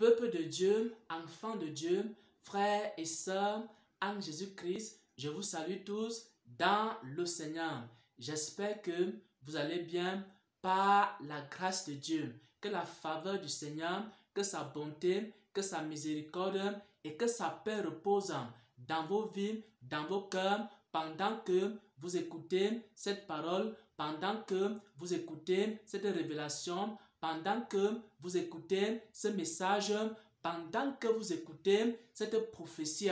Peuple de Dieu, enfants de Dieu, frères et sœurs en Jésus-Christ, je vous salue tous dans le Seigneur. J'espère que vous allez bien par la grâce de Dieu. Que la faveur du Seigneur, que sa bonté, que sa miséricorde et que sa paix reposent dans vos vies, dans vos cœurs, pendant que vous écoutez cette parole, pendant que vous écoutez cette révélation, pendant que vous écoutez ce message, pendant que vous écoutez cette prophétie.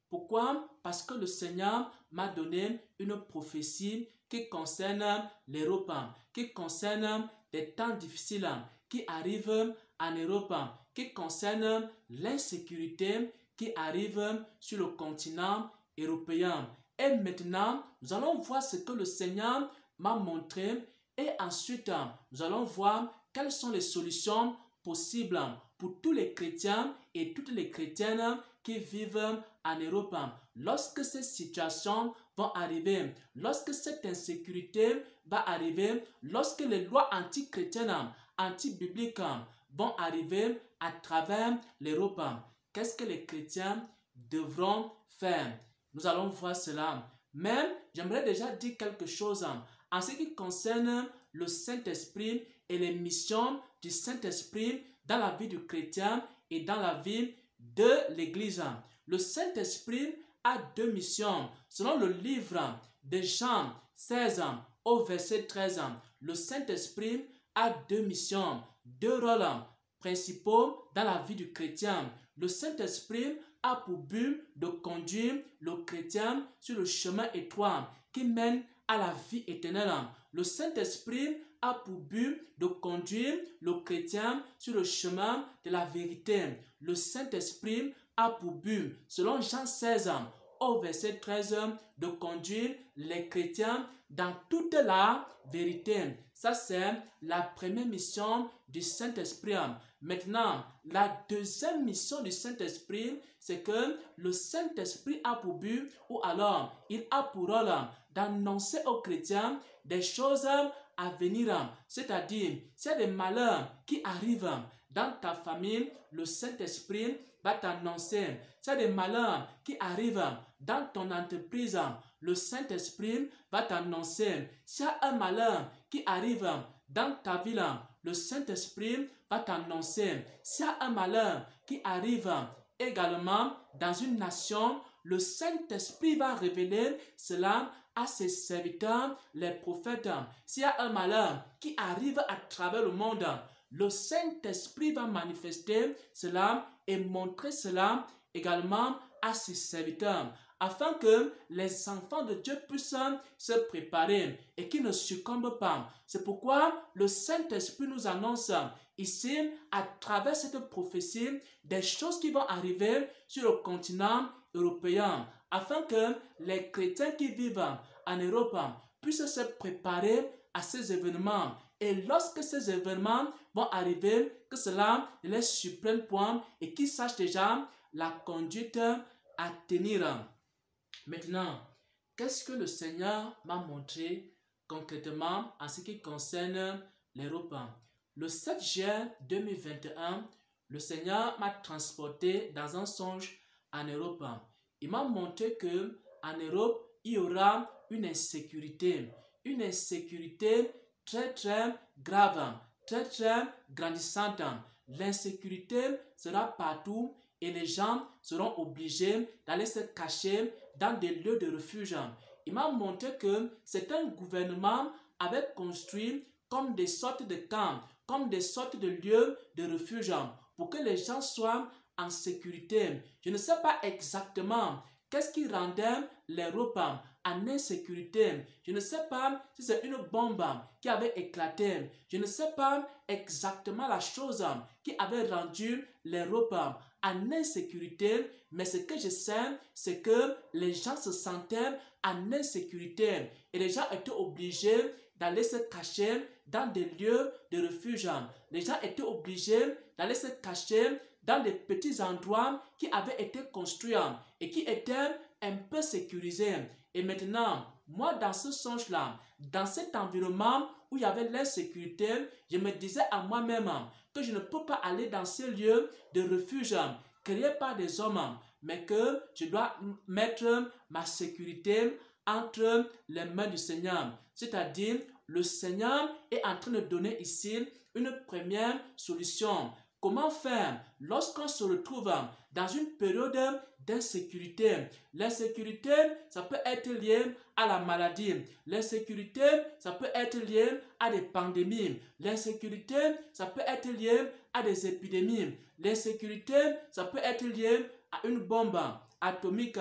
Pourquoi? Parce que le Seigneur m'a donné une prophétie qui concerne l'Europe, qui concerne des temps difficiles qui arrivent en Europe, qui concerne l'insécurité qui arrive sur le continent européen. Et maintenant, nous allons voir ce que le Seigneur m'a montré et ensuite, nous allons voir quelles sont les solutions possibles pour tous les chrétiens et toutes les chrétiennes qui vivent en Europe. Lorsque ces situations vont arriver, lorsque cette insécurité va arriver, lorsque les lois anti-chrétiennes, anti-bibliques vont arriver à travers l'Europe, qu'est-ce que les chrétiens devront faire? Nous allons voir cela. Mais j'aimerais déjà dire quelque chose en ce qui concerne le Saint-Esprit et les missions du Saint-Esprit dans la vie du chrétien et dans la vie de l'Église. Le Saint-Esprit a deux missions. Selon le livre de Jean 16 au verset 13, le Saint-Esprit a deux missions, deux rôles principaux dans la vie du chrétien. Le Saint-Esprit a pour but de conduire le chrétien sur le chemin étroit qui mène à la vie éternelle. Le Saint-Esprit a pour but de conduire le chrétien sur le chemin de la vérité. Le Saint-Esprit a pour but, selon Jean 16, au verset 13, de conduire les chrétiens dans toute la vérité. Ça, c'est la première mission du Saint-Esprit. Maintenant, la deuxième mission du Saint-Esprit, c'est que le Saint-Esprit a pour but, ou alors il a pour rôle d'annoncer aux chrétiens des choses à venir. C'est-à-dire, s'il y a des malheurs qui arrivent dans ta famille, le Saint-Esprit va t'annoncer. S'il y a des malheurs qui arrivent dans ton entreprise, le Saint-Esprit va t'annoncer. S'il y a un malheur qui arrive dans ta ville, le Saint-Esprit va t'annoncer. S'il y a un malheur qui arrive également dans une nation, le Saint-Esprit va révéler cela à ses serviteurs, les prophètes. S'il y a un malheur qui arrive à travers le monde, le Saint-Esprit va manifester cela et montrer cela également à ses serviteurs, afin que les enfants de Dieu puissent se préparer et qu'ils ne succombent pas. C'est pourquoi le Saint-Esprit nous annonce ici, à travers cette prophétie, des choses qui vont arriver sur le continent européen, afin que les chrétiens qui vivent en Europe puissent se préparer à ces événements. Et lorsque ces événements vont arriver, que cela ne les surprenne point et qu'ils sachent déjà la conduite à tenir. Maintenant, qu'est-ce que le Seigneur m'a montré concrètement en ce qui concerne l'Europe? Le 7 juin 2021, le Seigneur m'a transporté dans un songe en Europe. Il m'a montré que en Europe, il y aura une insécurité très très grave, très très grandissante. L'insécurité sera partout et les gens seront obligés d'aller se cacher dans des lieux de refuge. Il m'a montré que certains gouvernements avaient construit comme des sortes de camps, comme des sortes de lieux de refuge pour que les gens soient en sécurité. Je ne sais pas exactement qu'est-ce qui rendait l'Europe en insécurité. Je ne sais pas si c'est une bombe qui avait éclaté. Je ne sais pas exactement la chose qui avait rendu l'Europe en insécurité. Mais ce que je sais, c'est que les gens se sentaient en insécurité. Et les gens étaient obligés d'aller se cacher dans des lieux de refuge. Les gens étaient obligés d'aller se cacher dans des petits endroits qui avaient été construits et qui étaient un peu sécurisés. Et maintenant, moi dans ce songe-là, dans cet environnement où il y avait l'insécurité, je me disais à moi-même que je ne peux pas aller dans ces lieux de refuge créés par des hommes, mais que je dois mettre ma sécurité entre les mains du Seigneur. C'est-à-dire, le Seigneur est en train de donner ici une première solution. Comment faire lorsqu'on se retrouve dans une période d'insécurité? L'insécurité, ça peut être lié à la maladie. L'insécurité, ça peut être lié à des pandémies. L'insécurité, ça peut être lié à des épidémies. L'insécurité, ça peut être lié à une bombe atomique.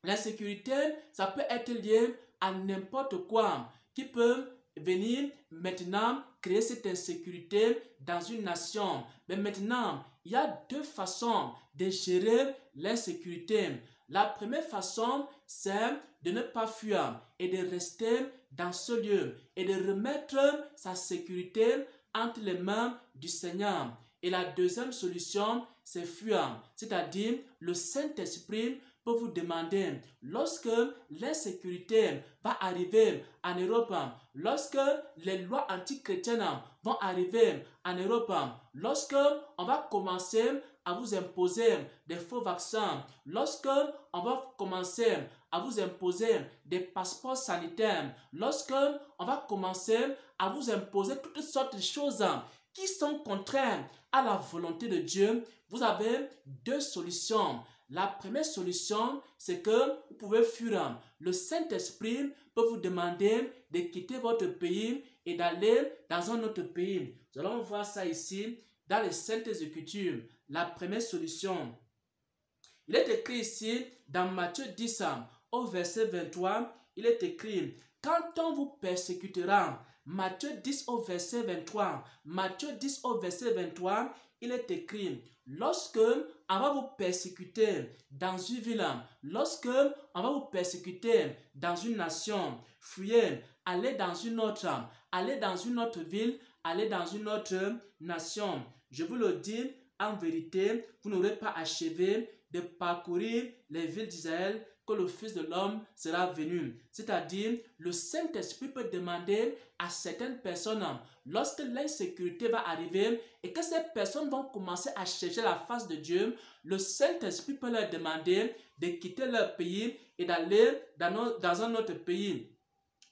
L'insécurité, ça peut être lié à n'importe quoi qui peut venir maintenant créer cette insécurité dans une nation. Mais maintenant, il y a deux façons de gérer l'insécurité. La première façon, c'est de ne pas fuir et de rester dans ce lieu et de remettre sa sécurité entre les mains du Seigneur. Et la deuxième solution, c'est fuir, c'est-à-dire le Saint-Esprit peut vous demander, lorsque l'insécurité va arriver en Europe, lorsque les lois antichrétiennes vont arriver en Europe, lorsque on va commencer à vous imposer des faux vaccins, lorsque on va commencer à vous imposer des passeports sanitaires, lorsque on va commencer à vous imposer toutes sortes de choses qui sont contraires à la volonté de Dieu, vous avez deux solutions. La première solution, c'est que vous pouvez fuir. Le Saint-Esprit peut vous demander de quitter votre pays et d'aller dans un autre pays. Nous allons voir ça ici dans les Saintes Écritures. La première solution. Il est écrit ici dans Matthieu 10 au verset 23, il est écrit « Quand on vous persécutera », Matthieu 10 au verset 23, Matthieu 10 au verset 23, il est écrit « Lorsque on va vous persécuter dans une ville, lorsque on va vous persécuter dans une nation, fuyez, allez dans une autre ville, allez dans une autre nation. » Je vous le dis, en vérité, vous n'aurez pas achevé de parcourir les villes d'Israël que le Fils de l'homme sera venu. C'est-à-dire, le Saint-Esprit peut demander à certaines personnes, lorsque l'insécurité va arriver et que ces personnes vont commencer à chercher la face de Dieu, le Saint-Esprit peut leur demander de quitter leur pays et d'aller dans un autre pays.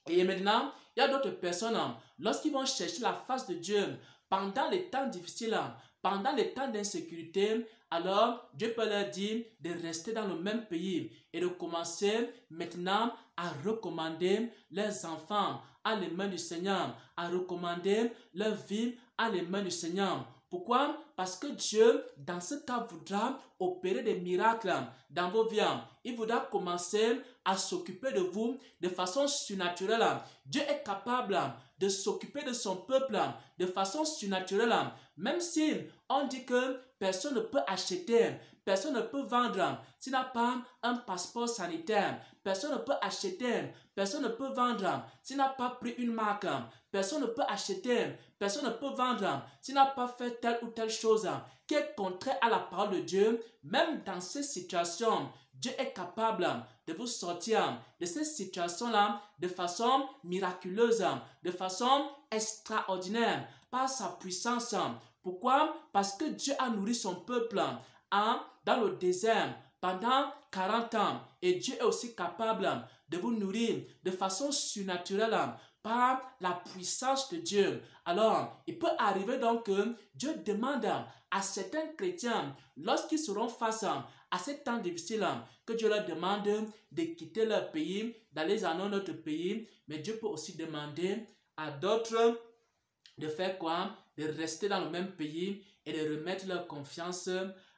Et maintenant, il y a d'autres personnes, lorsqu'ils vont chercher la face de Dieu, pendant les temps difficiles, pendant les temps d'insécurité, alors Dieu peut leur dire de rester dans le même pays et de commencer maintenant à recommander leurs enfants à les mains du Seigneur, à recommander leur vie à les mains du Seigneur. Pourquoi? Parce que Dieu, dans ce cas, voudra opérer des miracles dans vos vies. Il voudra commencer à s'occuper de vous de façon surnaturelle. Dieu est capable de s'occuper de son peuple de façon surnaturelle. Même si on dit que personne ne peut acheter, personne ne peut vendre s'il n'a pas un passeport sanitaire. Personne ne peut acheter, personne ne peut vendre s'il n'a pas pris une marque. Personne ne peut acheter, personne ne peut vendre s'il n'a pas fait telle ou telle chose qui est contraire à la parole de Dieu. Même dans ces situations, Dieu est capable de vous sortir de ces situations-là de façon miraculeuse, de façon extraordinaire, par sa puissance. Pourquoi? Parce que Dieu a nourri son peuple dans le désert pendant 40 ans. Et Dieu est aussi capable de vous nourrir de façon surnaturelle par la puissance de Dieu. Alors, il peut arriver donc que Dieu demande à certains chrétiens, lorsqu'ils seront face à ces temps difficiles, que Dieu leur demande de quitter leur pays, d'aller dans un autre pays. Mais Dieu peut aussi demander à d'autres de faire quoi? De rester dans le même pays et de remettre leur confiance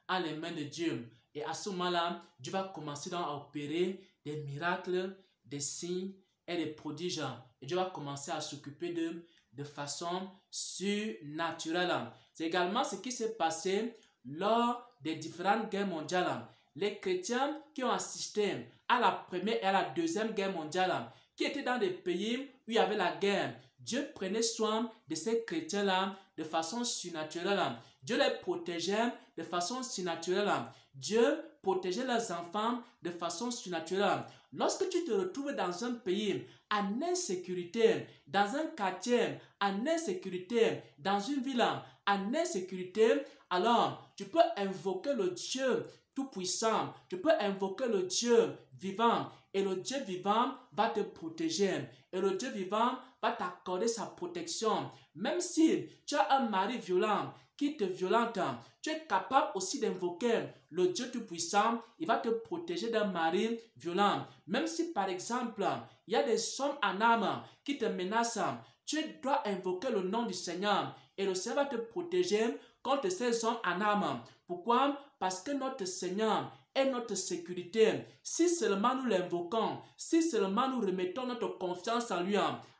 en les mains de Dieu. Et à ce moment-là, Dieu va commencer donc à opérer des miracles, des signes et des prodiges. Et Dieu va commencer à s'occuper d'eux de façon surnaturelle. C'est également ce qui s'est passé lors des différentes guerres mondiales. Les chrétiens qui ont assisté à la première et à la deuxième guerre mondiale, qui étaient dans des pays où il y avait la guerre, Dieu prenait soin de ces chrétiens-là de façon surnaturelle. Dieu les protégeait de façon surnaturelle. Dieu protéger leurs enfants de façon surnaturelle. Lorsque tu te retrouves dans un pays en insécurité, dans un quartier en insécurité, dans une ville en insécurité, alors tu peux invoquer le Dieu tout-puissant, tu peux invoquer le Dieu vivant et le Dieu vivant va te protéger et le Dieu vivant va t'accorder sa protection. Même si tu as un mari violent qui te violente, tu es capable aussi d'invoquer le Dieu tout-puissant, il va te protéger d'un mari violent. Même si par exemple, il y a des hommes en âme qui te menacent, tu dois invoquer le nom du Seigneur et le Seigneur va te protéger contre ces hommes en âme. Pourquoi? Parce que notre Seigneur est notre sécurité. Si seulement nous l'invoquons, si seulement nous remettons notre confiance en lui,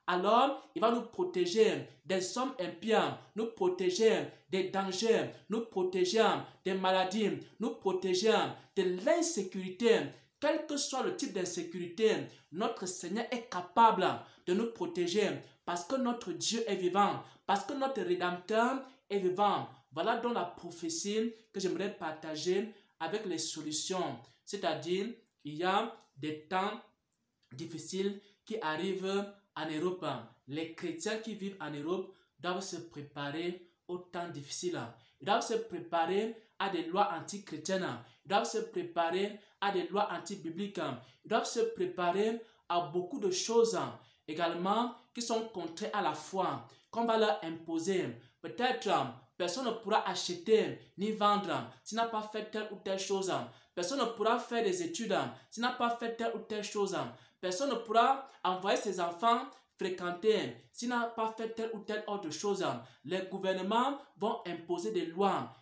alors il va nous protéger des hommes impies, nous protéger des dangers, nous protéger des maladies, nous protéger de l'insécurité. Quel que soit le type d'insécurité, notre Seigneur est capable de nous protéger parce que notre Dieu est vivant, parce que notre Rédempteur est vivant. Voilà donc la prophétie que j'aimerais partager avec les solutions. C'est-à-dire, il y a des temps difficiles qui arrivent en Europe. Les chrétiens qui vivent en Europe doivent se préparer aux temps difficiles. Ils doivent se préparer à des lois anti-chrétiennes. Ils doivent se préparer à des lois anti-bibliques. Ils doivent se préparer à beaucoup de choses également qui sont contraires à la foi, qu'on va leur imposer. Peut-être personne ne pourra acheter ni vendre s'il n'a pas fait telle ou telle chose. Personne ne pourra faire des études s'il n'a pas fait telle ou telle chose. Personne ne pourra envoyer ses enfants fréquenter s'il n'a pas fait telle ou telle autre chose. Les gouvernements vont imposer des lois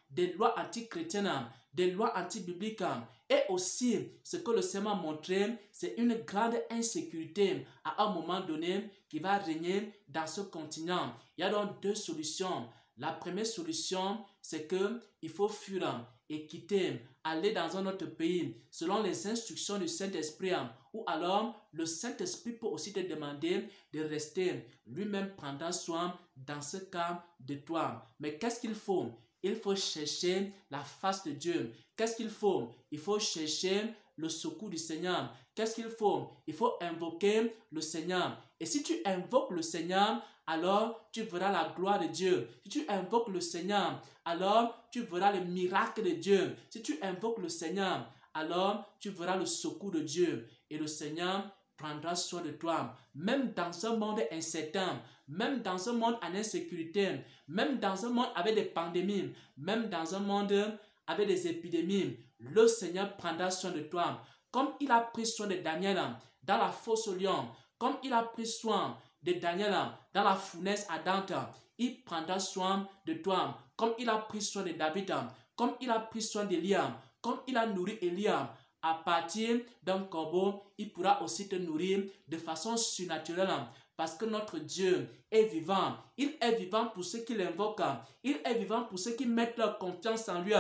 anti-chrétiennes, des lois anti-bibliques. Et aussi, ce que le Seigneur m'a montré, c'est une grande insécurité à un moment donné qui va régner dans ce continent. Il y a donc deux solutions. La première solution, c'est qu'il faut fuir et quitter, aller dans un autre pays selon les instructions du Saint-Esprit. Ou alors, le Saint-Esprit peut aussi te demander de rester. Lui-même prendra soin dans ce cas de toi. Mais qu'est-ce qu'il faut? Il faut chercher la face de Dieu. Qu'est-ce qu'il faut? Il faut chercher le secours du Seigneur. Qu'est-ce qu'il faut? Il faut invoquer le Seigneur. Et si tu invoques le Seigneur, alors tu verras la gloire de Dieu. Si tu invoques le Seigneur, alors tu verras le miracle de Dieu. Si tu invoques le Seigneur, alors tu verras le secours de Dieu. Et le Seigneur prendra soin de toi. Même dans un monde incertain, même dans un monde en insécurité, même dans un monde avec des pandémies, même dans un monde avec des épidémies, le Seigneur prendra soin de toi. Comme il a pris soin de Daniel dans la fosse au lion, comme il a pris soin de Daniel dans la fournaise ardente, il prendra soin de toi. Comme il a pris soin de David, comme il a pris soin d'Élia, comme il a nourri Élia à partir d'un corbeau, il pourra aussi te nourrir de façon surnaturelle. Parce que notre Dieu est vivant. Il est vivant pour ceux qui l'invoquent. Il est vivant pour ceux qui mettent leur confiance en lui.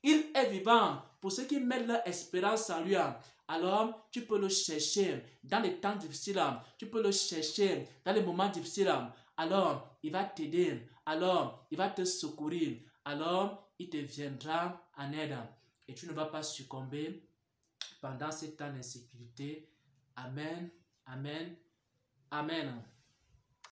Il est vivant pour ceux qui mettent leur espérance en lui. Alors, tu peux le chercher dans les temps difficiles. Tu peux le chercher dans les moments difficiles. Alors, il va t'aider. Alors, il va te secourir. Alors, il te viendra en aide. Et tu ne vas pas succomber pendant ces temps d'insécurité. Amen. Amen. Amen.